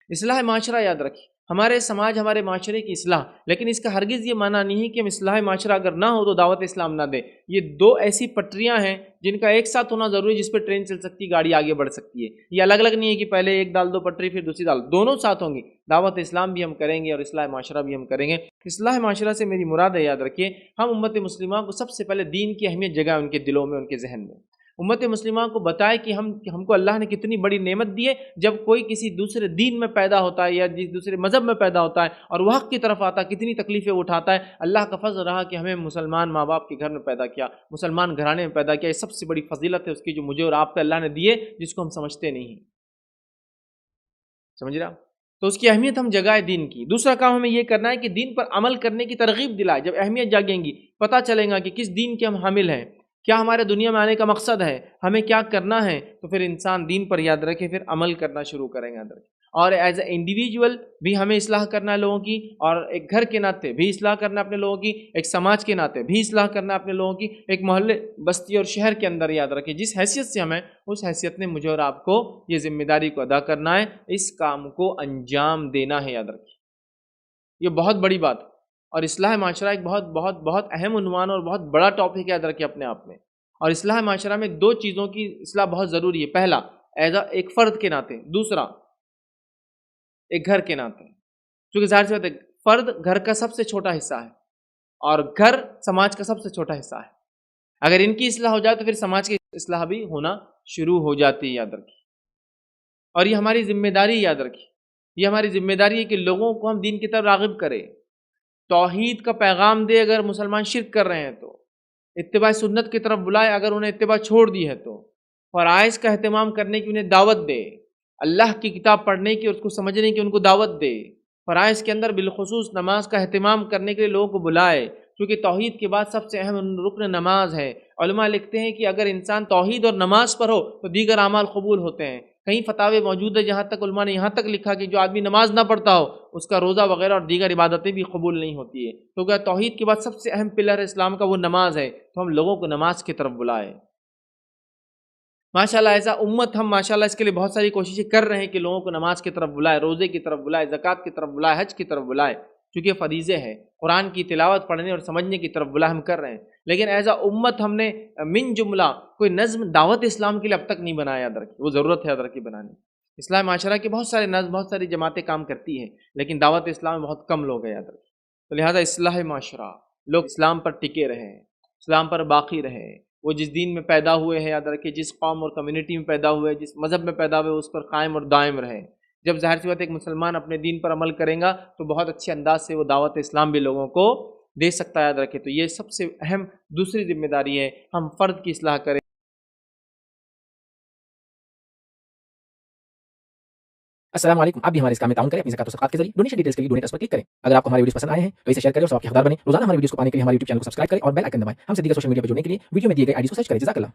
اصلاح معاشرہ یاد رکھیے، ہمارے سماج ہمارے معاشرے کی اصلاح، لیکن اس کا ہرگز یہ معنی نہیں ہے کہ ہم اصلاح معاشرہ اگر نہ ہو تو دعوت اسلام نہ دیں۔ یہ دو ایسی پٹریاں ہیں جن کا ایک ساتھ ہونا ضروری ہے، جس پہ ٹرین چل سکتی ہے، گاڑی آگے بڑھ سکتی ہے۔ یہ الگ الگ نہیں ہے کہ پہلے ایک ڈال دو پٹری پھر دوسری ڈال، دونوں ساتھ ہوں گی۔ دعوت اسلام بھی ہم کریں گے اور اصلاح معاشرہ بھی ہم کریں گے۔ اصلاح معاشرہ سے میری مراد ہے، یاد رکھیے، ہم امت مسلمہ کو سب سے پہلے دین کی اہمیت جگہ ان کے دلوں میں، ان کے ذہن میں۔ امت مسلمہ کو بتائے کہ ہم کو اللہ نے کتنی بڑی نعمت دی ہے، جب کوئی کسی دوسرے دین میں پیدا ہوتا ہے یا دوسرے مذہب میں پیدا ہوتا ہے اور وہ حق کی طرف آتا ہے، کتنی تکلیفیں اٹھاتا ہے۔ اللہ کا فضل رہا کہ ہمیں مسلمان ماں باپ کے گھر میں پیدا کیا، مسلمان گھرانے میں پیدا کیا۔ یہ سب سے بڑی فضیلت ہے اس کی، جو مجھے اور آپ پہ اللہ نے دی ہے، جس کو ہم سمجھتے نہیں ہیں۔ سمجھ رہا؟ تو اس کی اہمیت ہم جگائے دین کی۔ دوسرا کام ہمیں یہ کرنا ہے کہ دین پر عمل کرنے کی ترغیب دلائے۔ جب اہمیت جاگیں گی، پتہ چلے گا کہ کس دین کے ہم حامل ہیں، کیا ہمارے دنیا میں آنے کا مقصد ہے، ہمیں کیا کرنا ہے، تو پھر انسان دین پر یاد رکھے، پھر عمل کرنا شروع کریں گے۔ اور ایز اے انڈیویجول بھی ہمیں اصلاح کرنا ہے لوگوں کی، اور ایک گھر کے ناطے بھی اصلاح کرنا ہے اپنے لوگوں کی، ایک سماج کے ناطے بھی اصلاح کرنا ہے اپنے لوگوں کی، ایک محلے، بستی اور شہر کے اندر یاد رکھیں جس حیثیت سے ہمیں، اس حیثیت میں مجھے اور آپ کو یہ ذمہ داری کو ادا کرنا ہے، اس کام کو انجام دینا ہے، یاد رکھیں۔ یہ بہت بڑی بات ہے، اور اصلاح معاشرہ ایک بہت بہت بہت اہم عنوان اور بہت بڑا ٹاپک یاد رکھیں اپنے آپ میں۔ اور اصلاح معاشرہ میں دو چیزوں کی اصلاح بہت ضروری ہے۔ پہلا ایز ایک فرد کے ناطے، دوسرا ایک گھر کے ناطے۔ کیونکہ ظاہر سی بات ہے، فرد گھر کا سب سے چھوٹا حصہ ہے اور گھر سماج کا سب سے چھوٹا حصہ ہے۔ اگر ان کی اصلاح ہو جائے تو پھر سماج کی اصلاح بھی ہونا شروع ہو جاتی ہے، یاد رکھیے۔ اور یہ ہماری ذمہ داری، یاد رکھیے، یہ ہماری ذمہ داری ہے کہ لوگوں کو ہم دین کی طرف راغب کریں، توحید کا پیغام دے اگر مسلمان شرک کر رہے ہیں تو، اتباع سنت کی طرف بلائے اگر انہیں اتباع چھوڑ دی ہے تو، فرائض کا اہتمام کرنے کی انہیں دعوت دے، اللہ کی کتاب پڑھنے کی اور اس کو سمجھنے کی ان کو دعوت دے، فرائض کے اندر بالخصوص نماز کا اہتمام کرنے کے لیے لوگوں کو بلائے، کیونکہ توحید کے بعد سب سے اہم رکن نماز ہے۔ علماء لکھتے ہیں کہ اگر انسان توحید اور نماز پر ہو تو دیگر اعمال قبول ہوتے ہیں۔ کئی فتاوے موجود ہیں جہاں تک علماء نے یہاں تک لکھا کہ جو آدمی نماز نہ پڑھتا ہو اس کا روزہ وغیرہ اور دیگر عبادتیں بھی قبول نہیں ہوتی ہے۔ تو کہ توحید کے بعد سب سے اہم پلر ہے اسلام کا، وہ نماز ہے، تو ہم لوگوں کو نماز کی طرف بلائیں۔ ماشاءاللہ ایسا امت ہم ماشاءاللہ اس کے لیے بہت ساری کوششیں کر رہے ہیں کہ لوگوں کو نماز کی طرف بلائے، روزے کی طرف بلائے، زکوٰۃ کی طرف بلائے، حج کی طرف بلائے، چونکہ فریضے ہیں، قرآن کی تلاوت پڑھنے اور سمجھنے کی طرف بلائے، ہم کر رہے ہیں۔ لیکن ایز اے امت ہم نے من جملہ کوئی نظم دعوت اسلام کے لیے اب تک نہیں بنایا، یاد رکھیے، وہ ضرورت ہے یاد رکھیے بنانے۔ اسلام معاشرہ کے بہت سارے نظم، بہت ساری جماعتیں کام کرتی ہیں، لیکن دعوت اسلام میں بہت کم لوگ ہیں، یاد رکھیے۔ تو لہٰذا اصلاح معاشرہ، لوگ اسلام پر ٹکے رہیں، اسلام پر باقی رہیں، وہ جس دین میں پیدا ہوئے ہیں، یاد رکھیے، جس قوم اور کمیونٹی میں پیدا ہوئے، جس مذہب میں پیدا ہوئے، اس پر قائم اور دائم رہیں۔ جب ظاہر سی بات ایک مسلمان اپنے دین پر عمل کرے گا تو بہت اچھے انداز سے وہ دعوت اسلام بھی لوگوں کو دے سکتا ہے، یاد رکھے۔ تو یہ سب سے اہم دوسری ذمہ داری ہے، ہم فرد کی اصلاح کریں۔ السلام علیکم، آپ بھی ہمارے اس کام میں تعاون کریں اپنی زکات و صدقات کے ذریعے۔ ڈونیشن ڈیٹیلز کے لیے ڈونیٹ اس پر کلک کریں۔ اگر آپ کو ہمارے ویڈیوز پسند آئے ہیں تو اسے شیئر کریں اور ثواب کے حقدار بنیں۔ روزانہ ہمارے ویڈیوز کو پانے کے لیے ہمارے یوٹیوب چینل کو سبسکرائب کریں اور بیل آئکن دبائیں۔ ہم سے دیگر سوشل میڈیا پر جڑنے کے لیے ویڈیو میں دیے گئے آئی ڈیز کو سرچ کریں۔ جزاک اللہ۔